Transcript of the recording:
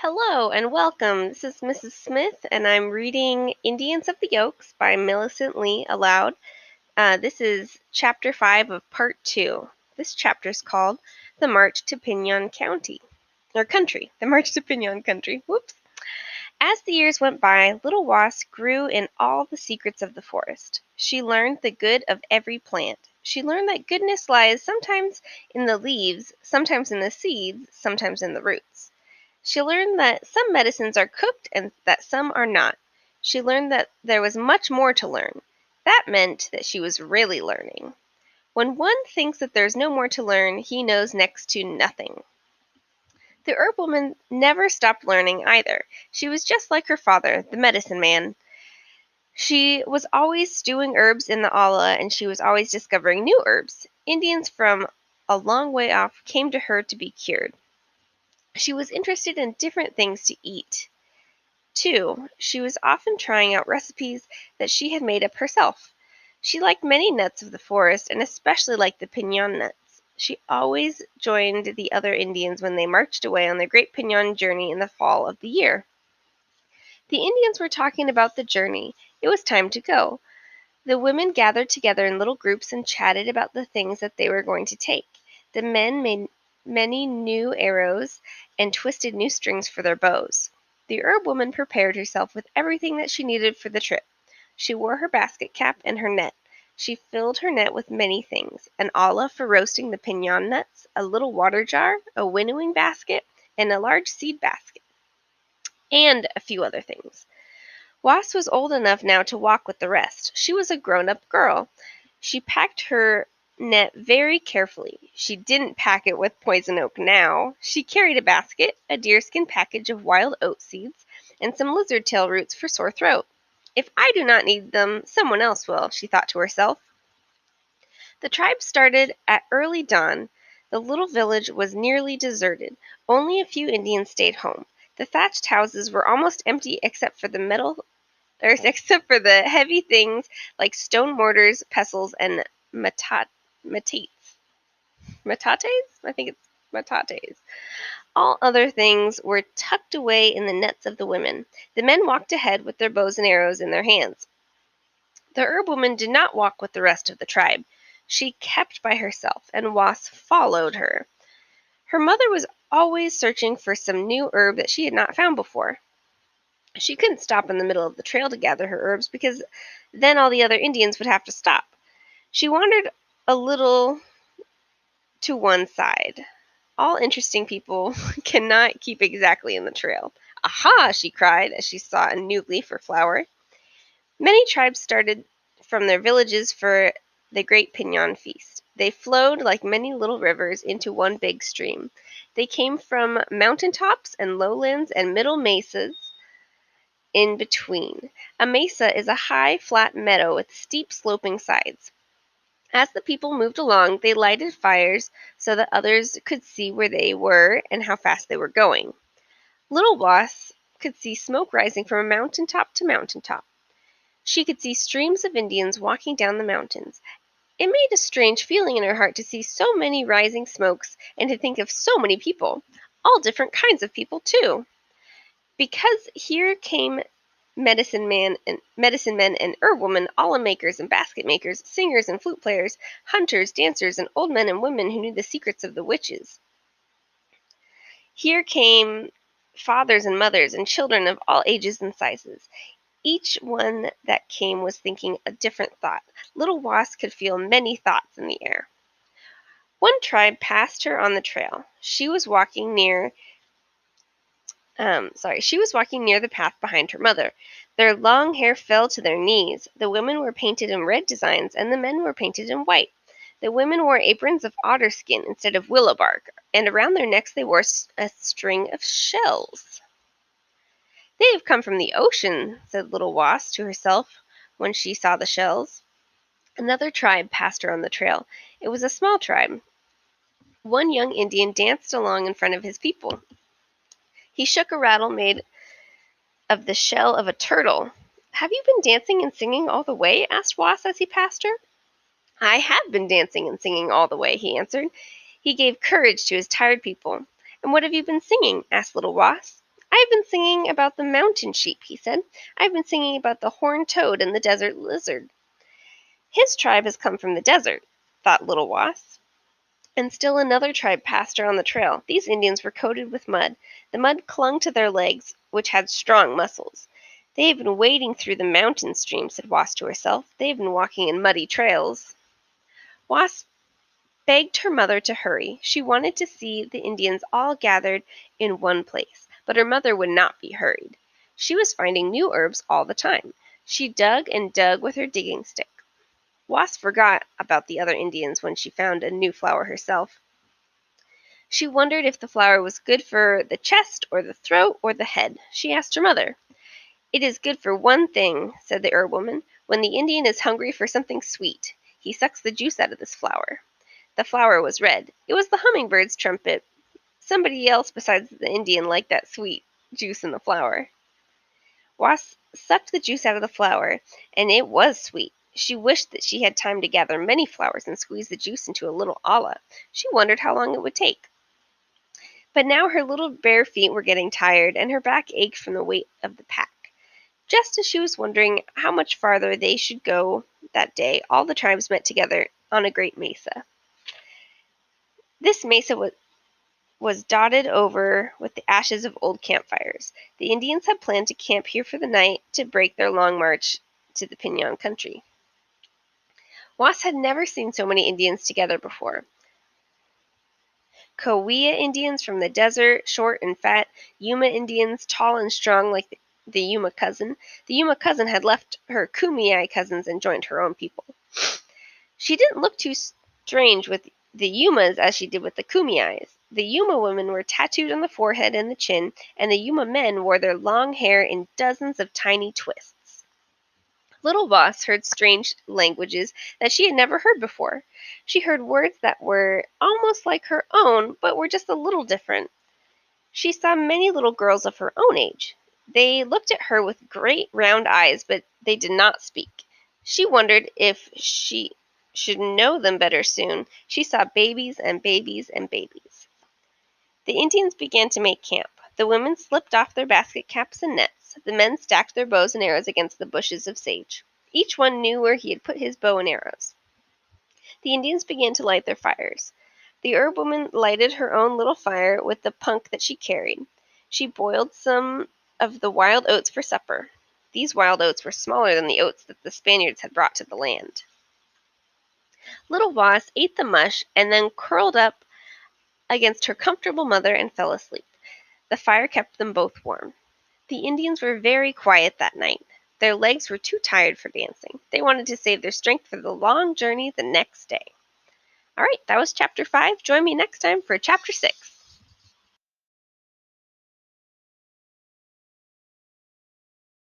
Hello and welcome. This is Mrs. Smith, and I'm reading Indians of the Oaks by Melicent aloud. This is Chapter 5 of Part 2. This chapter is called The March to Pinyon County. Or Country. The March to Pinyon Country. Whoops. As the years went by, little Wasp grew in all the secrets of the forest. She learned the good of every plant. She learned that goodness lies sometimes in the leaves, sometimes in the seeds, sometimes in the roots. She learned that some medicines are cooked and that some are not. She learned that there was much more to learn. That meant that she was really learning. When one thinks that there's no more to learn, he knows next to nothing. The herb woman never stopped learning either. She was just like her father, the medicine man. She was always stewing herbs in the olla, and she was always discovering new herbs. Indians from a long way off came to her to be cured. She was interested in different things to eat. Too, she was often trying out recipes that she had made up herself. She liked many nuts of the forest, and especially liked the pinyon nuts. She always joined the other Indians when they marched away on their great pinyon journey in the fall of the year. The Indians were talking about the journey. It was time to go. The women gathered together in little groups and chatted about the things that they were going to take. The men made many new arrows and twisted new strings for their bows. The herb woman prepared herself with everything that she needed for the trip. She wore her basket cap and her net. She filled her net with many things: an olla for roasting the pinyon nuts, a little water jar, a winnowing basket, and a large seed basket, and a few other things. Wasp was old enough now to walk with the rest. She was a grown-up girl. She packed her net very carefully. She didn't pack it with poison oak now. She carried a basket, a deerskin package of wild oat seeds, and some lizard tail roots for sore throat. If I do not need them, someone else will, she thought to herself. The tribe started at early dawn. The little village was nearly deserted. Only a few Indians stayed home. The thatched houses were almost empty except for the heavy things like stone mortars, pestles, and matates. Matates? I think it's matates. All other things were tucked away in the nets of the women. The men walked ahead with their bows and arrows in their hands. The herb woman did not walk with the rest of the tribe. She kept by herself, and Wasp followed her. Her mother was always searching for some new herb that she had not found before. She couldn't stop in the middle of the trail to gather her herbs because then all the other Indians would have to stop. She wandered a little to one side. All interesting people cannot keep exactly in the trail. Aha! She cried as she saw a new leaf or flower. Many tribes started from their villages for the great Pinyon feast. They flowed like many little rivers into one big stream. They came from mountain tops and lowlands and middle mesas in between. A mesa is a high, flat meadow with steep, sloping sides. As the people moved along, they lighted fires so that others could see where they were and how fast they were going. Little Wasp could see smoke rising from mountain top to mountain top. She could see streams of Indians walking down the mountains. It made a strange feeling in her heart to see so many rising smokes and to think of so many people, all different kinds of people too. Because here came medicine men and herb women, olla makers and basket makers, singers and flute players, hunters, dancers, and old men and women who knew the secrets of the witches. Here came fathers and mothers and children of all ages and sizes. Each one that came was thinking a different thought. Little Wasp could feel many thoughts in the air. One tribe passed her on the trail. She was walking near the path behind her mother. Their long hair fell to their knees. The women were painted in red designs, and the men were painted in white. The women wore aprons of otter skin instead of willow bark, and around their necks they wore a string of shells. They have come from the ocean, said little Wasp to herself when she saw the shells. Another tribe passed her on the trail. It was a small tribe. One young Indian danced along in front of his people. He shook a rattle made of the shell of a turtle. Have you been dancing and singing all the way? Asked Wasp as he passed her. I have been dancing and singing all the way, he answered. He gave courage to his tired people. And what have you been singing? Asked little Wasp. "I've been singing about the mountain sheep," he said. "I've been singing about the horned toad and the desert lizard." "His tribe has come from the desert," thought little Wasp. And still another tribe passed her on the trail. These Indians were coated with mud. The mud clung to their legs, which had strong muscles. "They have been wading through the mountain stream," said Wasp to herself. "They have been walking in muddy trails." Wasp begged her mother to hurry. She wanted to see the Indians all gathered in one place, but her mother would not be hurried. She was finding new herbs all the time. She dug and dug with her digging stick. Wasp forgot about the other Indians when she found a new flower herself. She wondered if the flower was good for the chest or the throat or the head. She asked her mother. "It is good for one thing," said the herb woman. "When the Indian is hungry for something sweet, he sucks the juice out of this flower." The flower was red. It was the hummingbird's trumpet. Somebody else besides the Indian liked that sweet juice in the flower. Wasp sucked the juice out of the flower, and it was sweet. She wished that she had time to gather many flowers and squeeze the juice into a little olla. She wondered how long it would take. But now her little bare feet were getting tired, and her back ached from the weight of the pack. Just as she was wondering how much farther they should go that day, all the tribes met together on a great mesa. This mesa was dotted over with the ashes of old campfires. The Indians had planned to camp here for the night to break their long march to the Pinyon country. Wasp had never seen so many Indians together before. Kumeyaay Indians from the desert, short and fat; Yuma Indians, tall and strong like the Yuma cousin. The Yuma cousin had left her Kumeyaay cousins and joined her own people. She didn't look too strange with the Yumas as she did with the Kumeyays. The Yuma women were tattooed on the forehead and the chin, and the Yuma men wore their long hair in dozens of tiny twists. Little Wasp heard strange languages that she had never heard before. She heard words that were almost like her own, but were just a little different. She saw many little girls of her own age. They looked at her with great round eyes, but they did not speak. She wondered if she should know them better soon. She saw babies and babies and babies. The Indians began to make camp. The women slipped off their basket caps and nets. The men stacked their bows and arrows against the bushes of sage. Each one knew where he had put his bow and arrows. The Indians began to light their fires. The herb woman lighted her own little fire with the punk that she carried. She boiled some of the wild oats for supper. These wild oats were smaller than the oats that the Spaniards had brought to the land. Little Wasp ate the mush and then curled up against her comfortable mother and fell asleep. The fire kept them both warm. The Indians were very quiet that night. Their legs were too tired for dancing. They wanted to save their strength for the long journey the next day. All right, that was chapter 5. Join me next time for chapter 6.